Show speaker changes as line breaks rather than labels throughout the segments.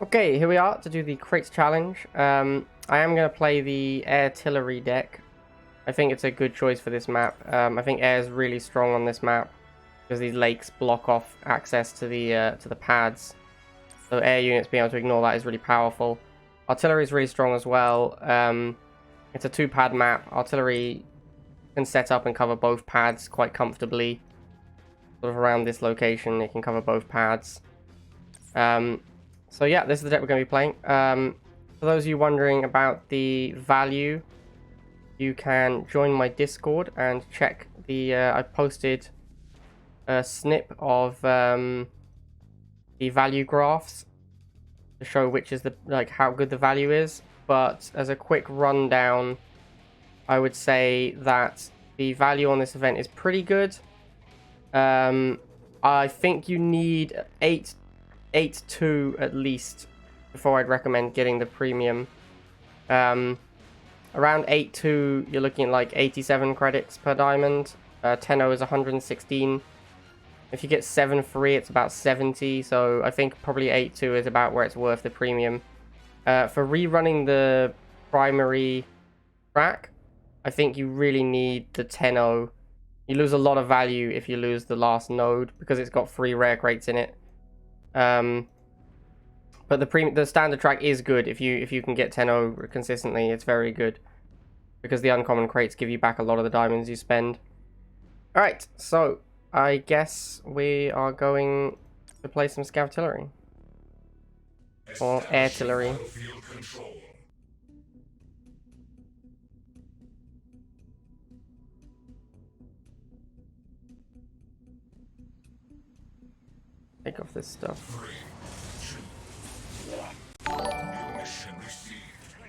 Okay, here we are to do the crates challenge. I am going to play the Airtillery deck. I think it's a good choice for this map. I think air is really strong on this map because these lakes block off access to the pads. So air units being able to ignore that is really powerful. Artillery is really strong as well. It's a two-pad map. Artillery can set up and cover both pads quite comfortably. Sort of around this location, it can cover both pads. So yeah, this is the deck we're going to be playing. For those of you wondering about the value, you can join my Discord and check the... I posted a snip of the value graphs to show which is how good the value is. But as a quick rundown, I would say that the value on this event is pretty good. I think you need 8.2 at least before I'd recommend getting the premium. Around 8.2 you're looking at like 87 credits per diamond. 10.0 is 116. If you get 7.3 it's about 70, so I think probably 8.2 is about where it's worth the premium. For rerunning the primary track, I think you really need the 10.0. You lose a lot of value if you lose the last node because it's got 3 rare crates in it. But the standard track is good if you can get 10.0 consistently. It's very good because the uncommon crates give you back a lot of the diamonds you spend. All right, so I guess we are going to play some Scav-tillery or Airtillery. Take off this stuff.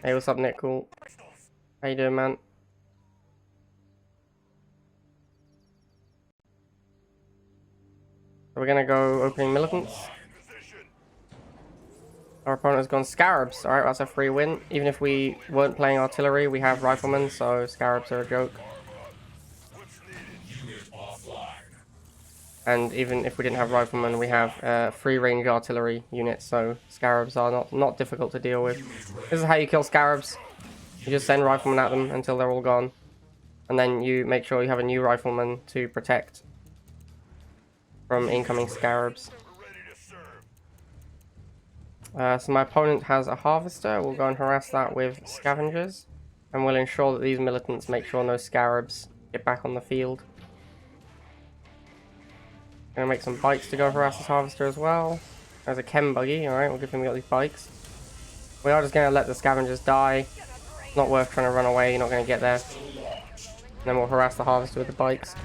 Hey, what's up, Nick? Cool. How you doing, man? So we're gonna go opening militants. Our opponent has gone scarabs. Alright, that's a free win. Even if we weren't playing artillery, we have riflemen, so scarabs are a joke. And even if we didn't have riflemen, we have free range artillery units, so scarabs are not difficult to deal with. This is how you kill scarabs. You just send riflemen at them until they're all gone. And then you make sure you have a new rifleman to protect from incoming scarabs. So my opponent has a harvester. We'll go and harass that with scavengers. And we'll ensure that these militants make sure no scarabs get back on the field. Gonna make some bikes to go harass this harvester as well. There's a chem buggy, alright, we'll give him these bikes. We are just gonna let the scavengers die. Not worth trying to run away, you're not gonna get there. And then we'll harass the harvester with the bikes.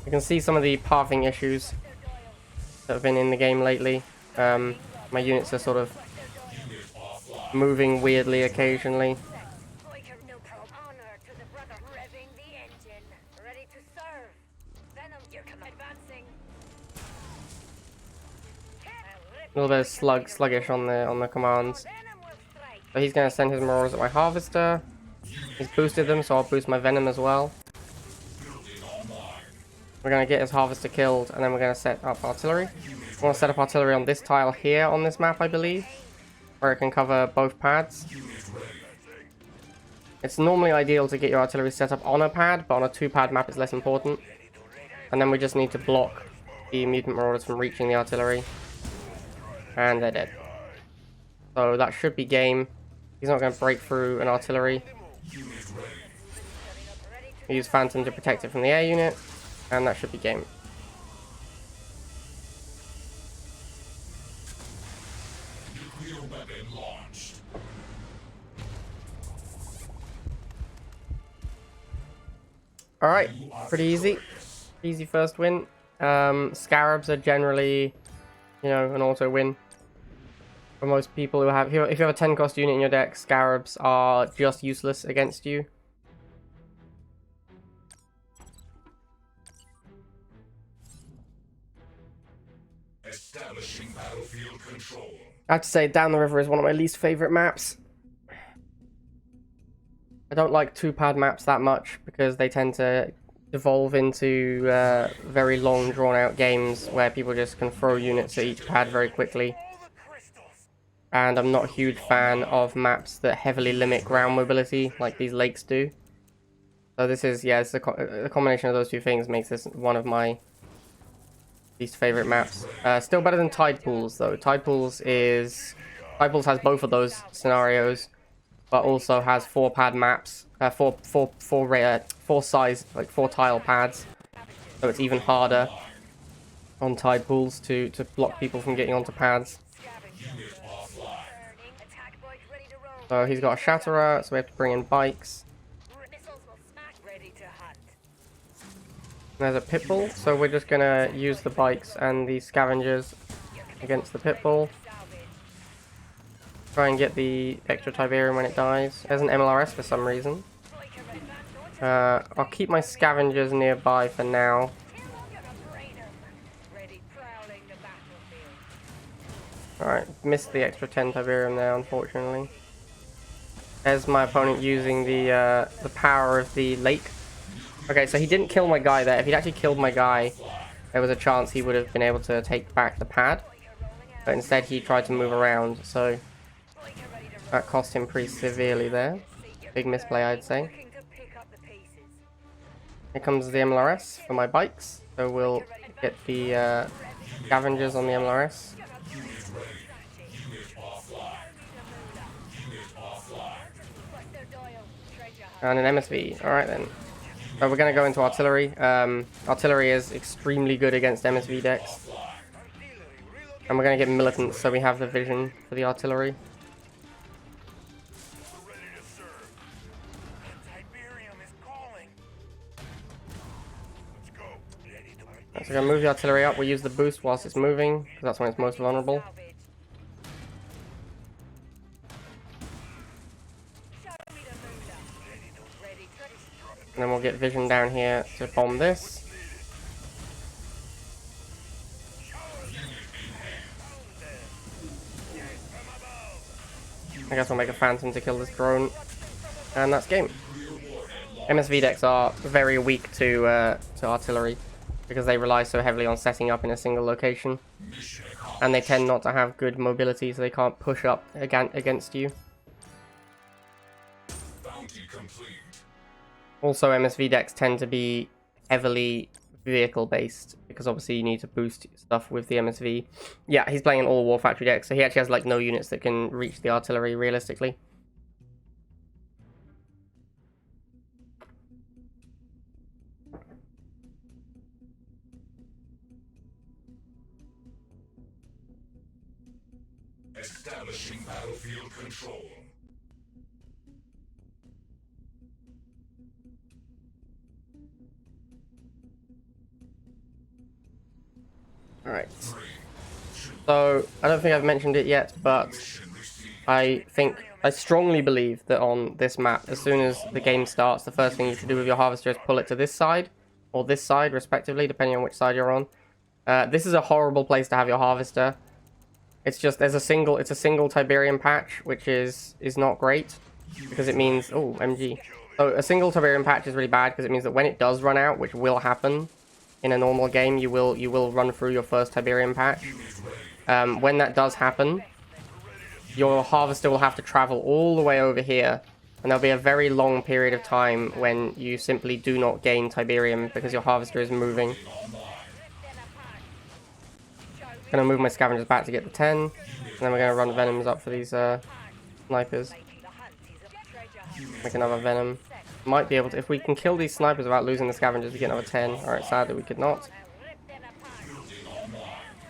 You can see some of the pathing issues that have been in the game lately. My units are sort of moving weirdly occasionally. A little bit of sluggish on the commands. So he's going to send his marauders at my harvester. He's boosted them, so I'll boost my venom as well. We're going to get his harvester killed, and then we're going to set up artillery. I want to set up artillery on this tile here on this map, I believe, where it can cover both pads. It's normally ideal to get your artillery set up on a pad, but on a 2-pad map it's less important. And then we just need to block the mutant marauders from reaching the artillery. And they're dead. So that should be game. He's not going to break through an artillery. Use Phantom to protect it from the air unit. And that should be game. Alright, pretty easy. Easy first win. Scarabs are generally, you know, an auto win. For most people who have, if you have a 10 cost unit in your deck, scarabs are just useless against you. Establishing battlefield control. I have to say, Down the River is one of my least favorite maps. I don't like 2-pad maps that much because they tend to devolve into very long, drawn-out games where people just can throw units at each pad very quickly. and I'm not a huge fan of maps that heavily limit ground mobility like these lakes do. So this is, yeah, it's a combination of those two things makes this one of my least favorite maps. Still better than Tide Pools though. Tide Pools has both of those scenarios, but also has 4-pad maps, four size, like 4 tile pads. So it's even harder on Tide Pools to block people from getting onto pads. So he's got a Shatterer, so we have to bring in bikes. There's a pitbull, so we're just gonna use the bikes and the scavengers against the pitbull. Try and get the extra Tiberium when it dies. There's an MLRS for some reason. I'll keep my scavengers nearby for now. Alright, missed the extra 10 Tiberium there, unfortunately. There's my opponent using the power of the lake. Okay, so he didn't kill my guy there. If he'd actually killed my guy, there was a chance he would have been able to take back the pad. But instead he tried to move around, so that cost him pretty severely there. Big misplay, I'd say. Here comes the MLRS for my bikes. So we'll get the scavengers on the MLRS. And an MSV. Alright then. So we're going to go into artillery. Artillery is extremely good against MSV decks. And we're going to get militants, so we have the vision for the artillery. So we're going to move the artillery up. We'll use the boost whilst it's moving, because that's when it's most vulnerable. And then we'll get vision down here to bomb this. I guess we'll make a phantom to kill this drone. And that's game. MSV decks are very weak to artillery, because they rely so heavily on setting up in a single location. And they tend not to have good mobility, so they can't push up against you. Also, MSV decks tend to be heavily vehicle-based, because obviously you need to boost stuff with the MSV. Yeah, he's playing an all-war factory deck, so he actually has like no units that can reach the artillery realistically.
Establishing battlefield control.
Alright. So, I don't think I've mentioned it yet, but I strongly believe that on this map, as soon as the game starts, the first thing you should do with your harvester is pull it to this side, or this side, respectively, depending on which side you're on. This is a horrible place to have your harvester. It's just, it's a single Tiberium patch, which is not great, because it means, oh, MG. So a single Tiberium patch is really bad, because it means that when it does run out, which will happen in a normal game, you will run through your first Tiberium patch. When that does happen, your harvester will have to travel all the way over here, and there'll be a very long period of time when you simply do not gain Tiberium because your harvester is moving. Gonna move my scavengers back to get the 10, and then we're gonna run venoms up for these snipers. Make another venom. Might be able to, if we can kill these snipers without losing the scavengers, we get another 10. Alright, sadly we could not.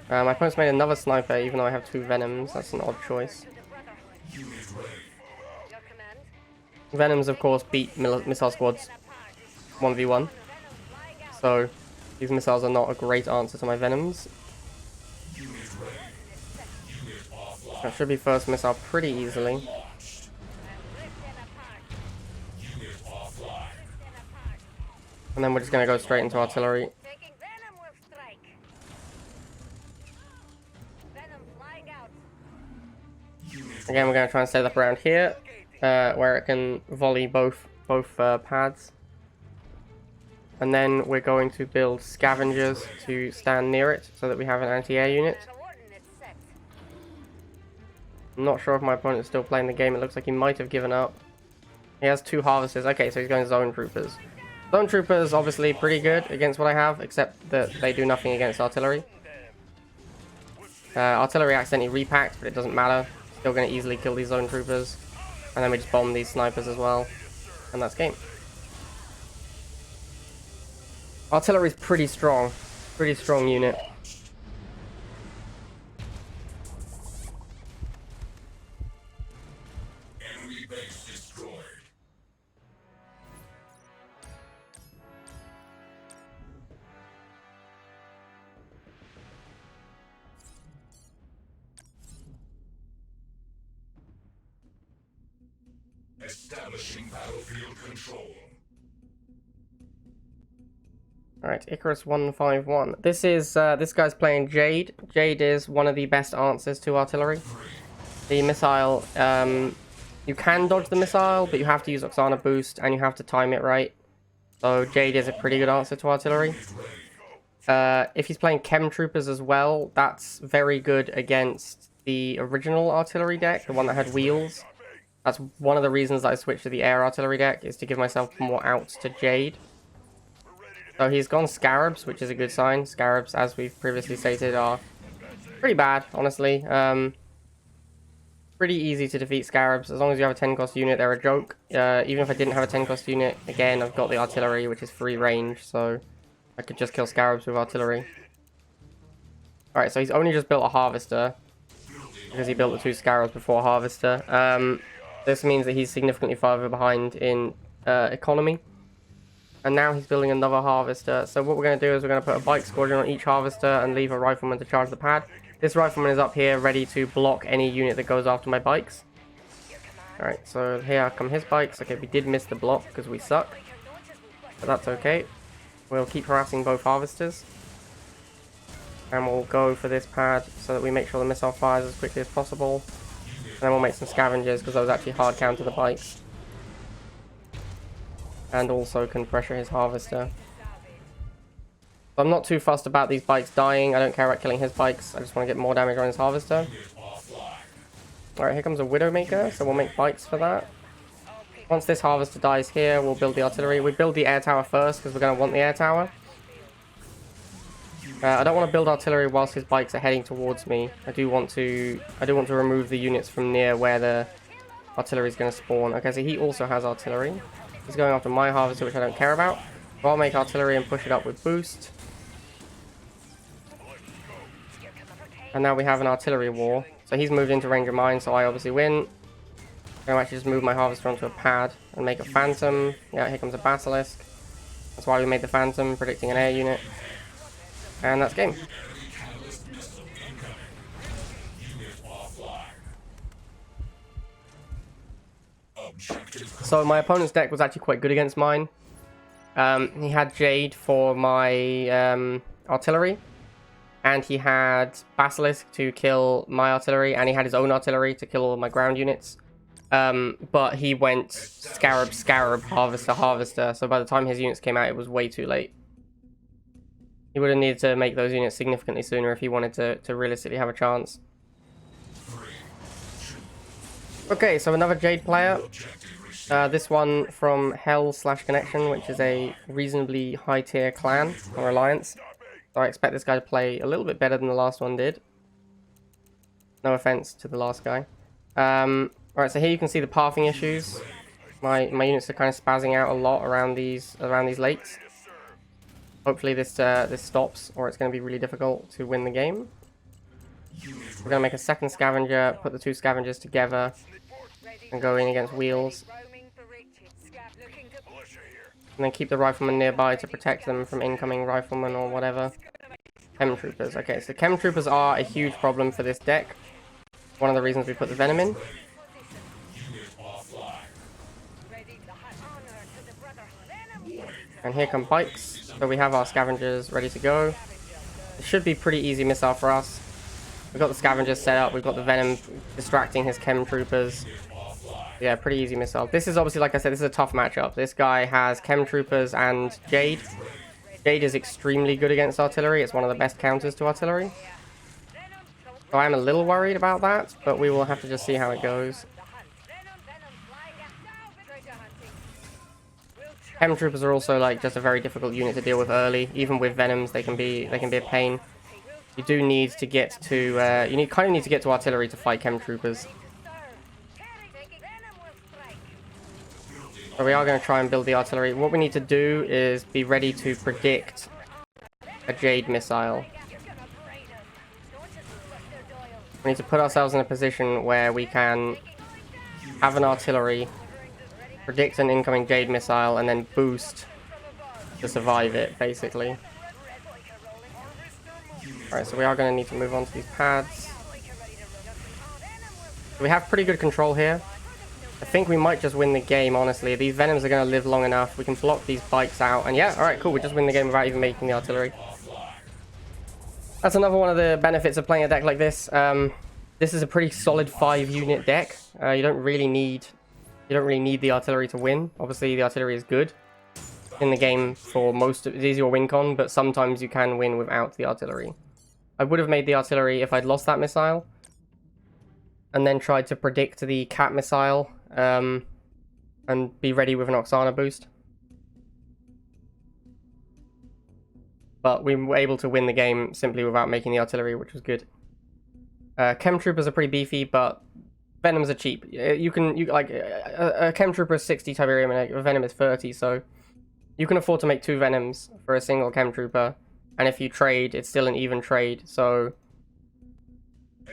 My opponent's made another sniper, even though I have 2 venoms. That's an odd choice. Venoms, of course, beat missile squads 1v1. So, these missiles are not a great answer to my venoms. That should be first missile pretty easily. And then we're just going to go straight into artillery. Again, we're going to try and set up around here, where it can volley both pads. And then we're going to build scavengers to stand near it, so that we have an anti-air unit. I'm not sure if my opponent is still playing the game. It looks like he might have given up. He has 2 harvesters. Okay, so he's going zone troopers. Zone troopers obviously pretty good against what I have, except that they do nothing against artillery. Artillery accidentally repacked, but it doesn't matter. Still going to easily kill these zone troopers. And then we just bomb these snipers as well. And that's game. Artillery's pretty strong. Pretty strong unit.
Enemy base destroyed. Establishing battlefield control.
Alright, Icarus 151. This is, this guy's playing Jade. Jade is one of the best answers to artillery. The missile, you can dodge the missile, but you have to use Oksana boost, and you have to time it right. So Jade is a pretty good answer to artillery. If he's playing Chem Troopers as well, that's very good against the original artillery deck, the one that had wheels. That's one of the reasons that I switched to the air artillery deck, is to give myself more outs to Jade. So he's gone Scarabs, which is a good sign. Scarabs, as we've previously stated, are pretty bad, honestly. Pretty easy to defeat Scarabs. As long as you have a 10 cost unit, they're a joke. Even if I didn't have a 10 cost unit, again, I've got the artillery, which is free range, so I could just kill Scarabs with artillery. Alright, so he's only just built a Harvester, because he built the 2 Scarabs before Harvester. This means that he's significantly farther behind in economy. And now he's building another Harvester. So what we're going to do is we're going to put a Bike Squadron on each Harvester and leave a Rifleman to charge the pad. This Rifleman is up here ready to block any unit that goes after my bikes. Alright, so here come his bikes. Okay, we did miss the block because we suck. But that's okay. We'll keep harassing both Harvesters. And we'll go for this pad so that we make sure the missile fires as quickly as possible. And then we'll make some Scavengers because those actually hard counter the bikes. And also can pressure his Harvester. So I'm not too fussed about these bikes dying. I don't care about killing his bikes. I just want to get more damage on his Harvester. Alright, here comes a Widowmaker, so we'll make bikes for that. Once this Harvester dies here, we'll build the artillery. We build the air tower first because we're going to want the air tower. I don't want to build artillery whilst his bikes are heading towards me. I do want to remove the units from near where the artillery is going to spawn. Okay, so he also has artillery. He's going after my Harvester, which I don't care about. So I'll make artillery and push it up with boost. And now we have an artillery war. So he's moved into range of mine, so I obviously win. I'm going to actually just move my Harvester onto a pad and make a Phantom. Yeah, here comes a Basilisk. That's why we made the Phantom, predicting an air unit. And that's game. So my opponent's deck was actually quite good against mine. He had Jade for my artillery. And he had Basilisk to kill my artillery. And he had his own artillery to kill all my ground units. But he went Scarab, Scarab, Harvester, Harvester. So by the time his units came out, it was way too late. He would have needed to make those units significantly sooner if he wanted to realistically have a chance. Okay, so another Jade player. This one from Hell/Connection, which is a reasonably high tier clan or alliance. So I expect this guy to play a little bit better than the last one did. No offense to the last guy. Alright, so here you can see the pathing issues. My units are kind of spazzing out a lot around these lakes. Hopefully this stops, or it's going to be really difficult to win the game. We're going to make a second Scavenger, put the 2 Scavengers together, and go in against wheels. And then keep the Riflemen nearby to protect them from incoming Riflemen or whatever. Chem Troopers. Okay, so Chem Troopers are a huge problem for this deck. One of the reasons we put the Venom in. And here come bikes. So we have our Scavengers ready to go. It should be pretty easy missile for us. We've got the Scavengers set up. We've got the Venom distracting his Chem Troopers. Yeah, pretty easy missile. This is obviously, like I said, this is a tough matchup. This guy has Chem Troopers and Jade. Jade is extremely good against artillery. It's one of the best counters to artillery. So I'm a little worried about that, but we will have to just see how it goes. Chem troopers are also like just a very difficult unit to deal with early. Even with venoms, they can be a pain. You do need to get to kind of need to get to artillery to fight chem troopers. So we are going to try and build the artillery. What we need to do is be ready to predict a Jade missile. We need to put ourselves in a position where we can have an artillery, predict an incoming Jade missile, and then boost to survive it, basically. Alright, so we are going to need to move on to these pads. We have pretty good control here. I think we might just win the game, honestly. These venoms are going to live long enough. We can block these bikes out. And yeah, alright, cool. We just win the game without even making the artillery. That's another one of the benefits of playing a deck like this. This is a pretty solid 5-unit deck. You don't really need the artillery to win. Obviously, the artillery is good in the game for most of it. It is your win con, but sometimes you can win without the artillery. I would have made the artillery if I'd lost that missile, and then tried to predict the cat missile, and be ready with an Oksana boost. But we were able to win the game simply without making the artillery, which was good. Chem troopers are pretty beefy, but venoms are cheap. A chem trooper is 60 Tiberium and a venom is 30, so you can afford to make 2 venoms for a single chem trooper. And if you trade, it's still an even trade. So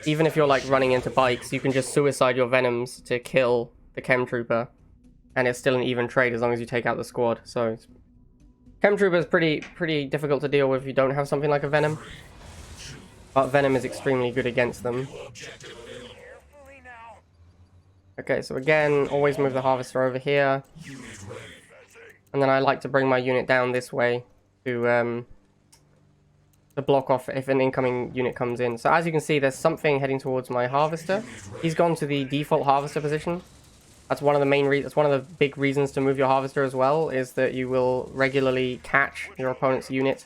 even if you're like running into bikes, you can just suicide your venoms to kill the chem trooper, and it's still an even trade as long as you take out the squad. So chem trooper is pretty difficult to deal with if you don't have something like a venom. But venom is extremely good against them. Okay, so again, always move the harvester over here. And then I like to bring my unit down this way to block off if an incoming unit comes in. So as you can see, there's something heading towards my harvester. He's gone to the default harvester position. That's one of the main reasons. That's one of the big reasons to move your harvester as well, is that you will regularly catch your opponent's unit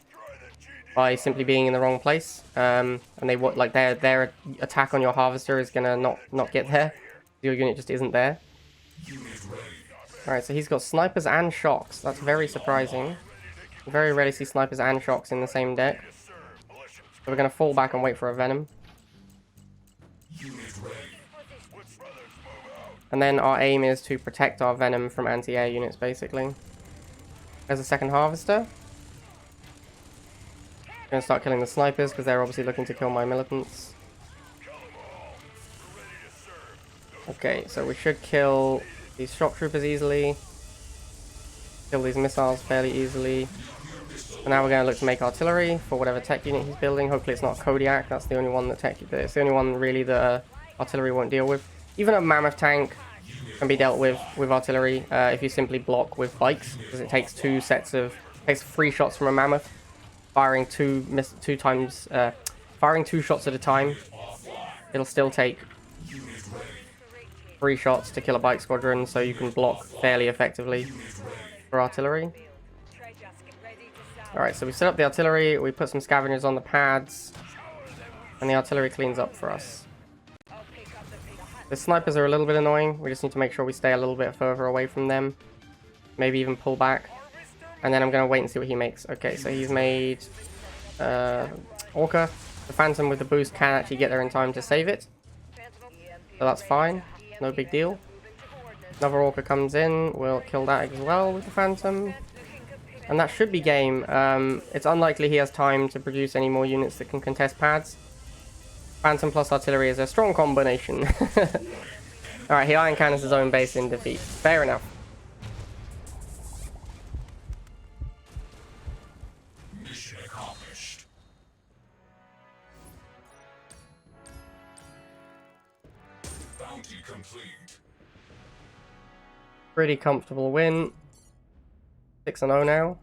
by simply being in the wrong place. And they like their attack on your harvester is gonna not get there. Your unit just isn't there. Alright, so he's got snipers and shocks. That's very surprising. You very rarely see snipers and shocks in the same deck. So we're going to fall back and wait for a venom. And then our aim is to protect our venom from anti-air units, basically. There's a second harvester. I'm going to start killing the snipers because they're obviously looking to kill my militants. Okay, so we should kill these shock troopers easily. Kill these missiles fairly easily. And now we're going to look to make artillery for whatever tech unit he's building. Hopefully it's not Kodiak. That's the only one that it's the only one really that artillery won't deal with. Even a mammoth tank can be dealt with artillery if you simply block with bikes, because it takes 3 shots from a mammoth, firing two shots at a time. It'll still take 3 shots to kill a bike squadron, so you can block fairly effectively for artillery. Alright, so we set up the artillery, we put some scavengers on the pads, and the artillery cleans up for us. The snipers are a little bit annoying. We just need to make sure we stay a little bit further away from them. Maybe even pull back. And then I'm going to wait and see what he makes. Okay, so he's made Orca. The Phantom with the boost can actually get there in time to save it. So that's fine. No big deal. Another Orca comes in. We'll kill that as well with the Phantom. And that should be game. It's unlikely he has time to produce any more units that can contest pads. Phantom plus artillery is a strong combination. Alright, he iron cannons his own base in defeat. Fair enough.
Mission accomplished. Bounty complete.
Pretty comfortable win. 6-0 now.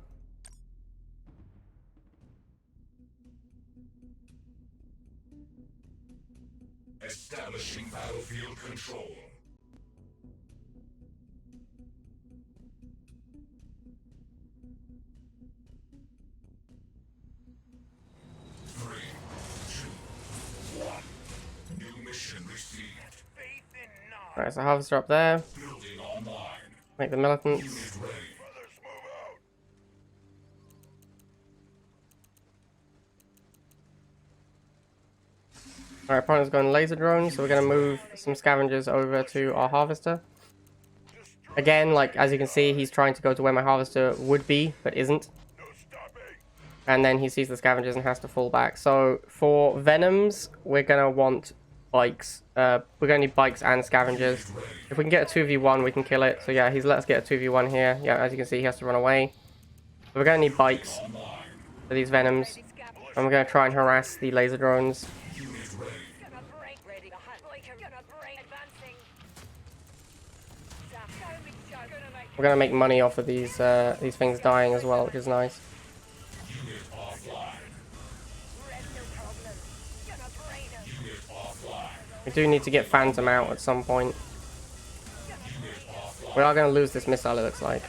Establishing battlefield control. Three, two, one.
Alright, so harvester up there.
Building online.
Make the militants.
Unit ready.
Our opponent's going laser drone, so we're going to move some scavengers over to our harvester. Again, like, as you can see, he's trying to go to where my harvester would be, but isn't. And then he sees the scavengers and has to fall back. So, for venoms, we're going to want bikes. We're going to need bikes and scavengers. If we can get a 2v1, we can kill it. So yeah, he's let us get a 2v1 here. Yeah, as you can see, he has to run away. So we're going to need bikes for these venoms. And we're going to try and harass the laser drones. We're gonna make money off of these things dying as well, which is nice. We do need to get Phantom out at some point. We are gonna lose this missile, it looks like. I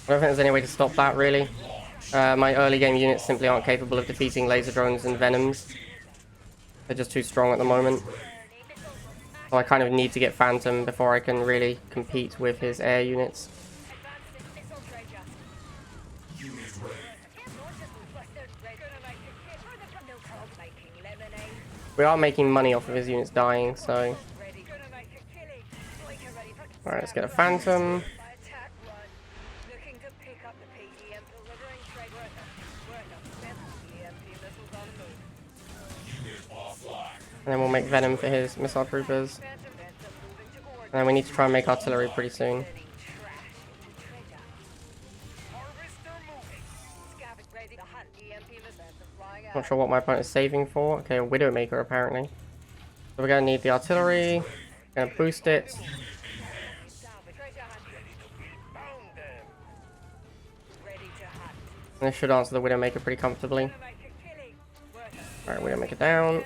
don't think there's any way to stop that, really. My early game units simply aren't capable of defeating laser drones and venoms. They're just too strong at the moment. So I kind of need to get Phantom before I can really compete with his air units. We are making money off of his units dying, so... Alright, let's get a Phantom. And then we'll make Venom for his missile troopers. And then we need to try and make artillery pretty soon. Not sure what my opponent is saving for. Okay, a Widowmaker apparently. So we're going to need the artillery. Going to boost it. And this should answer the Widowmaker pretty comfortably. Alright, Widowmaker down.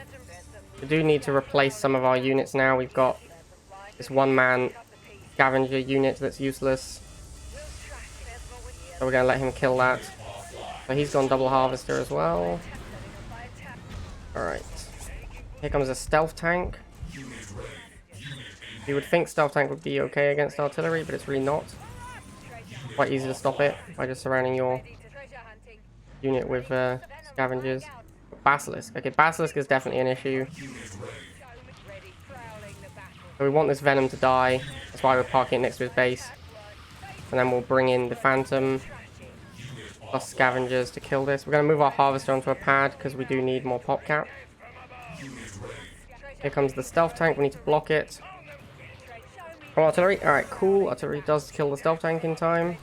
We do need to replace some of our units now. We've got this one-man scavenger unit that's useless. So we're going to let him kill that. So he's gone double harvester as well. Alright. Here comes a stealth tank. You would think stealth tank would be okay against artillery, but it's really not. Quite easy to stop it by just surrounding your unit with scavengers. Basilisk. Okay, Basilisk is definitely an issue. So we want this Venom to die. That's why we're parking it next to his base. And then we'll bring in the Phantom plus scavengers to kill this. We're going to move our harvester onto a pad because we do need more pop cap. Here comes the stealth tank. We need to block it. Oh, artillery. Alright, cool. Artillery does kill the stealth tank in time.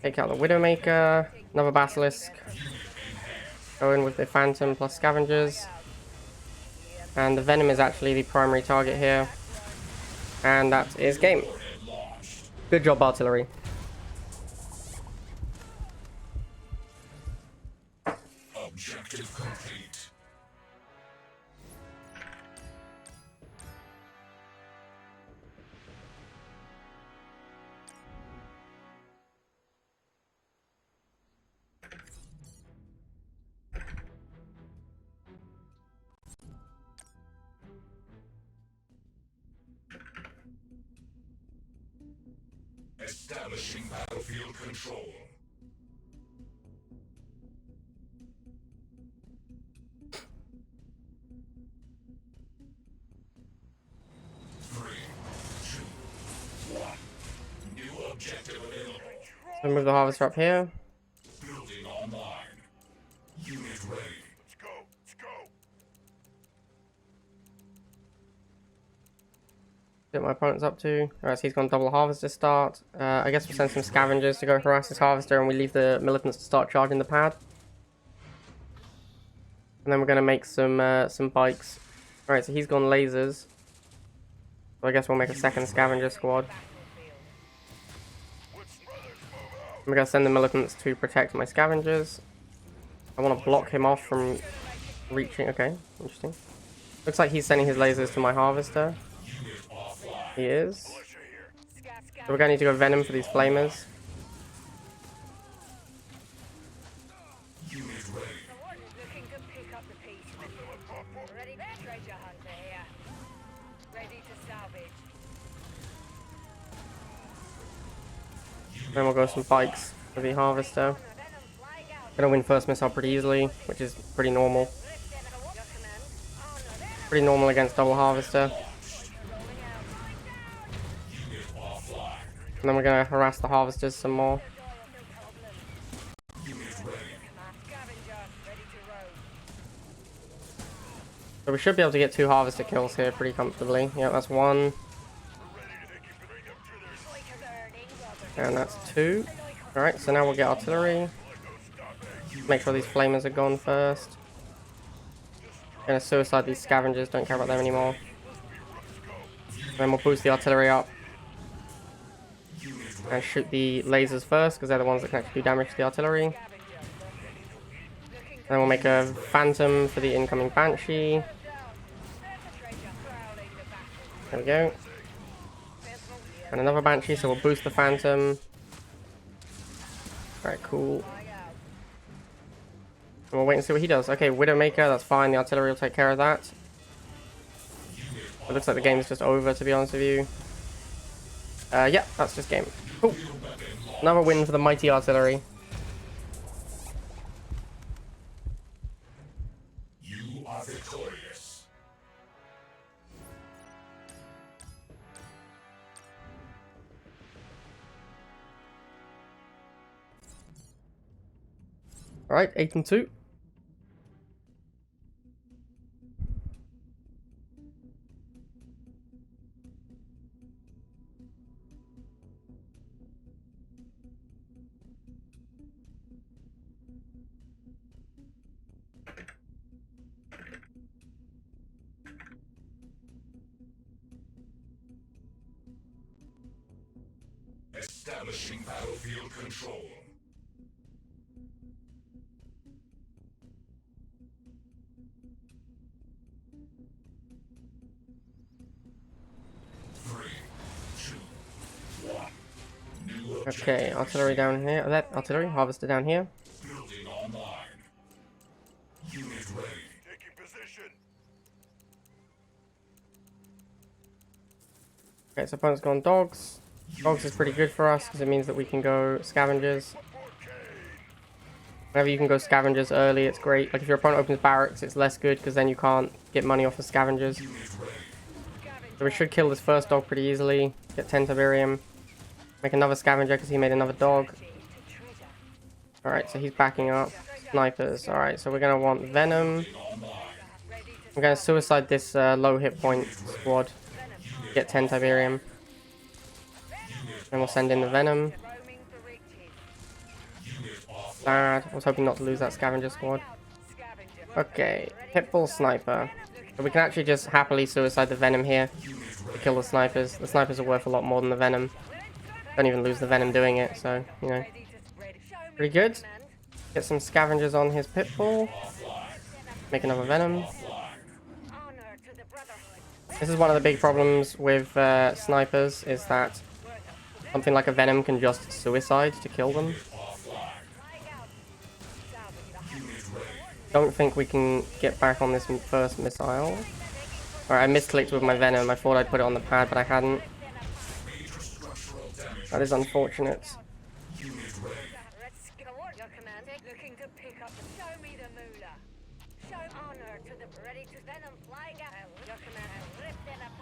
Take out the Widowmaker. Another Basilisk. Go in with the Phantom plus scavengers. And the Venom is actually the primary target here. And that is game. Good job, artillery.
Objective complete. Establishing battlefield control.
So move the harvester up here.
Building online. Unit ready. Let's go. Let's go.
See what my opponent's up to. Alright, so he's gone double harvester start. I guess we'll send some scavengers to go harass this harvester and we leave the militants to start charging the pad. And then we're going to make some bikes. Alright, so he's gone lasers. So I guess we'll make a second scavenger squad. I'm going to send the militants to protect my scavengers. I want to block him off from reaching. Okay, interesting. Looks like he's sending his lasers to my harvester. He is. So we're going to need to go Venom for these flamers. Then we'll go some bikes for the harvester. Gonna win first missile pretty easily, which is pretty normal. Pretty normal against double harvester. And then we're gonna harass the harvesters some more. So we should be able to get 2 harvester kills here pretty comfortably. Yeah, that's 1. And that's 2. Alright, so now we'll get artillery. Make sure these flamers are gone first. Gonna suicide these scavengers, don't care about them anymore. Then we'll boost the artillery up. And shoot the lasers first, because they're the ones that can actually do damage to the artillery. Then we'll make a phantom for the incoming banshee. There we go. And another banshee, so we'll boost the phantom. Alright, cool. And we'll wait and see what he does. Okay, Widowmaker, that's fine. The artillery will take care of that. It looks like the game is just over, to be honest with you. Yeah, that's just game. Cool. Another win for the mighty artillery.
You are victorious.
Alright, 8-2.
Establishing battlefield control.
Okay, artillery down here. That artillery harvester down here.
Building online. Unit ready. Taking position.
Okay, so opponent's gone dogs. Dogs is pretty good for us because it means that we can go scavengers. Whenever you can go scavengers early, it's great. Like if your opponent opens barracks, it's less good because then you can't get money off the scavengers. So we should kill this first dog pretty easily. Get 10 Tiberium. Make another scavenger because he made another dog. Alright, so he's backing up. Snipers. Alright, so we're going to want Venom. I'm going to suicide this low hit point squad. Get 10 Tiberium. And we'll send in the Venom. Sad. I was hoping not to lose that scavenger squad. Okay, pitbull sniper. So we can actually just happily suicide the Venom here to kill the snipers. The snipers are worth a lot more than the Venom. Don't even lose the Venom doing it, so, you know. Pretty good. Get some scavengers on his pitbull. Make another Venom. This is one of the big problems with snipers, is that something like a Venom can just suicide to kill them. Don't think we can get back on this first missile. Alright, I misclicked with my Venom. I thought I'd put it on the pad, but I hadn't. That is unfortunate.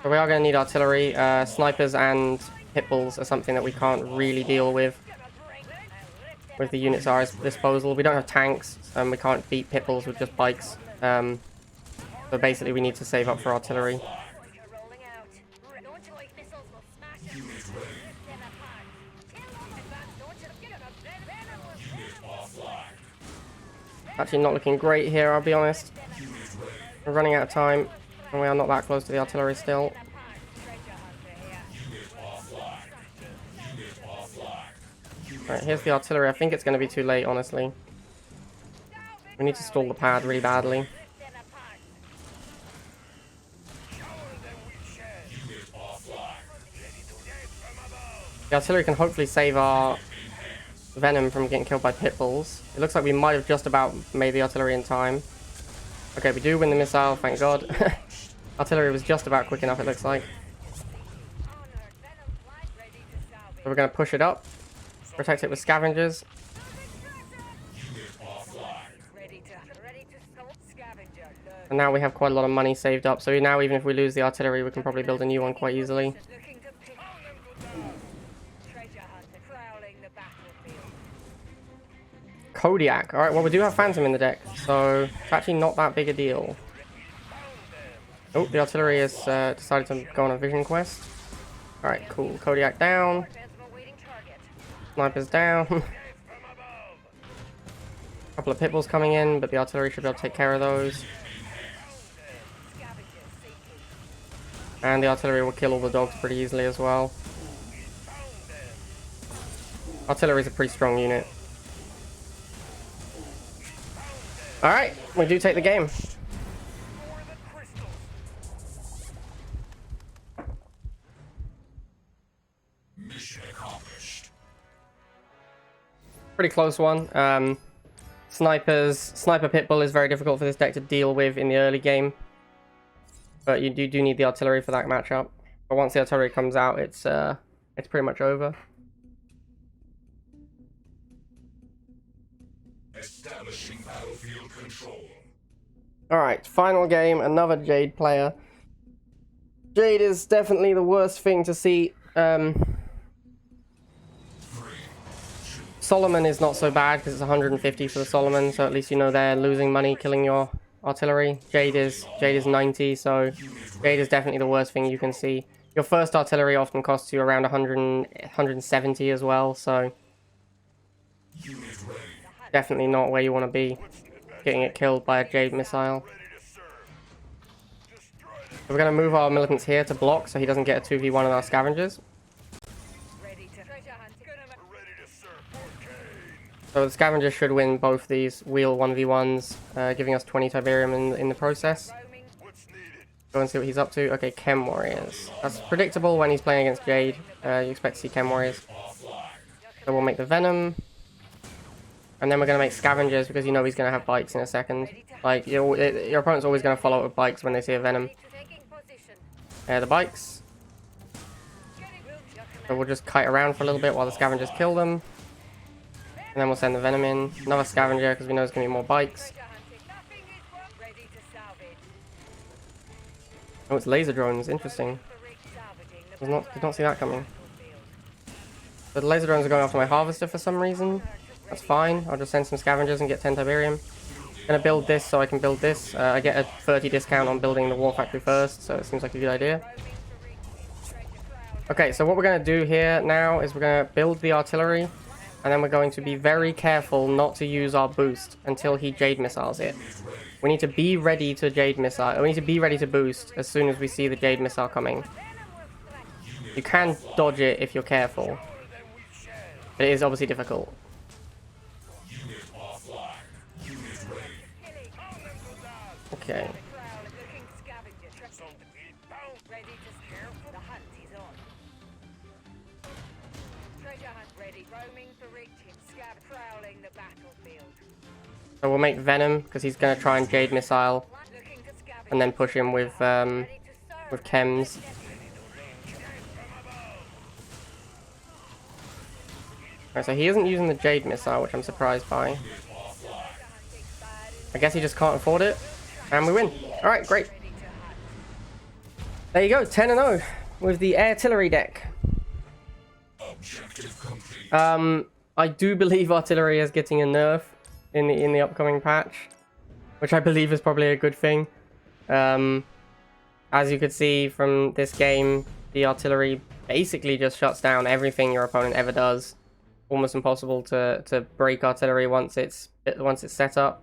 So we are going to need artillery. Snipers and pitbulls are something that we can't really deal with the units at our disposal. We don't have tanks, and we can't beat pitbulls with just bikes. So basically we need to save up for artillery. Actually not looking great here, I'll be honest. We're running out of time, and we are not that close to the artillery still. Right, here's the artillery. I think it's going to be too late, honestly. We need to stall the pad really badly. The artillery can hopefully save our Venom from getting killed by pitbulls. It looks like we might have just about made the artillery in time. Okay, we do win the missile, thank God. Artillery was just about quick enough, it looks like. So we're going to push it up. Protect it with scavengers. And now we have quite a lot of money saved up. So now even if we lose the artillery, we can probably build a new one quite easily. Kodiak. Alright, well we do have Phantom in the deck. So it's actually not that big a deal. Oh, the artillery has decided to go on a vision quest. Alright, cool. Kodiak down. Snipers down. Couple of pitbulls coming in, but the artillery should be able to take care of those. And the artillery will kill all the dogs pretty easily as well. Artillery is a pretty strong unit. Alright, we do take the game.
Mission accomplished.
Pretty close one. Sniper Pitbull is very difficult for this deck to deal with in the early game. But you do need the artillery for that matchup. But once the artillery comes out, it's pretty much over.
Establishing battlefield control.
Alright, final game, another Jade player. Jade is definitely the worst thing to see. Solomon is not so bad because it's 150 for the Solomon, so at least you know they're losing money killing your artillery. Jade is 90, so Jade is definitely the worst thing you can see. Your first artillery often costs you around 170 as well, so definitely not where you want to be, getting it killed by a Jade missile. So we're going to move our militants here to block so he doesn't get a 2v1 on our scavengers. So the scavengers should win both these wheel 1v1s, giving us 20 Tiberium in the process. Go and see what he's up to. Okay, Chem Warriors. That's predictable when he's playing against Jade. You expect to see Chem Warriors. So we'll make the Venom. And then we're going to make Scavengers because you know he's going to have bikes in a second. Like, your opponent's always going to follow up with bikes when they see a Venom. The bikes. So we'll just kite around for a little bit while the Scavengers kill them. And then we'll send the Venom in. Another Scavenger because we know there's going to be more bikes. Oh, it's laser drones. Interesting. Did not see that coming. So the laser drones are going after my Harvester for some reason. That's fine. I'll just send some Scavengers and get 10 Tiberium. I'm going to build this so I can build this. I get a 30 discount on building the War Factory first, so it seems like a good idea. Okay, so what we're going to do here now is we're going to build the artillery. And then we're going to be very careful not to use our boost until he Jade missiles it. We need to be ready to Jade missile. We need to be ready to boost as soon as we see the Jade missile coming. You can dodge it if you're careful. But it is obviously difficult. Okay. So we'll make Venom because he's going to try and Jade missile, and then push him with chems. Right, so he isn't using the Jade missile, which I'm surprised by. I guess he just can't afford it, and we win. All right, great. There you go, 10-0 with the Airtillery deck. I do believe artillery is getting a nerf in the upcoming patch, which I believe is probably a good thing. As you could see from this game, the artillery basically just shuts down everything your opponent ever does. Almost impossible to break artillery once it's set up.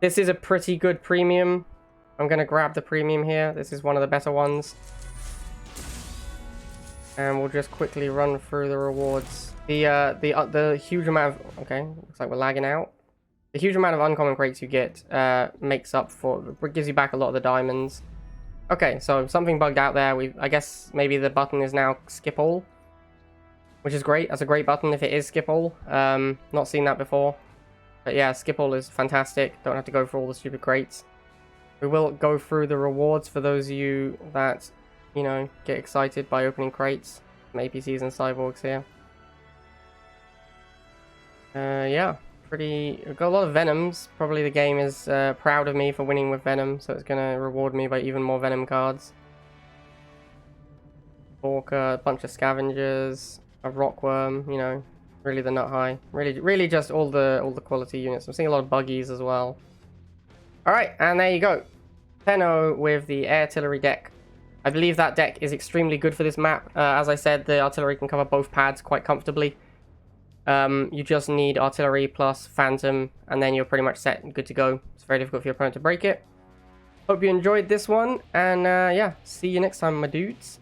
This is a pretty good premium. I'm gonna grab the premium here. This is one of the better ones. And we'll just quickly run through the rewards. The huge amount of... Okay, looks like we're lagging out. The huge amount of uncommon crates you get makes up for... gives you back a lot of the diamonds. Okay, so something bugged out there. I guess maybe the button is now skip all. Which is great. That's a great button if it is skip all. Not seen that before. But yeah, skip all is fantastic. Don't have to go through all the stupid crates. We will go through the rewards for those of you that... you know, get excited by opening crates. Some APCs and cyborgs here. Yeah, got a lot of Venoms. Probably the game is proud of me for winning with Venom, so it's going to reward me by even more Venom cards. Orca, a bunch of Scavengers, a Rockworm, you know, really the nut high. Really just all the quality units. I'm seeing a lot of buggies as well. Alright, and there you go. 10-0 with the Airtillery deck. I believe that deck is extremely good for this map. As I said, the artillery can cover both pads quite comfortably. You just need artillery plus phantom, and then you're pretty much set and good to go. It's very difficult for your opponent to break it. Hope you enjoyed this one, and yeah, see you next time, my dudes.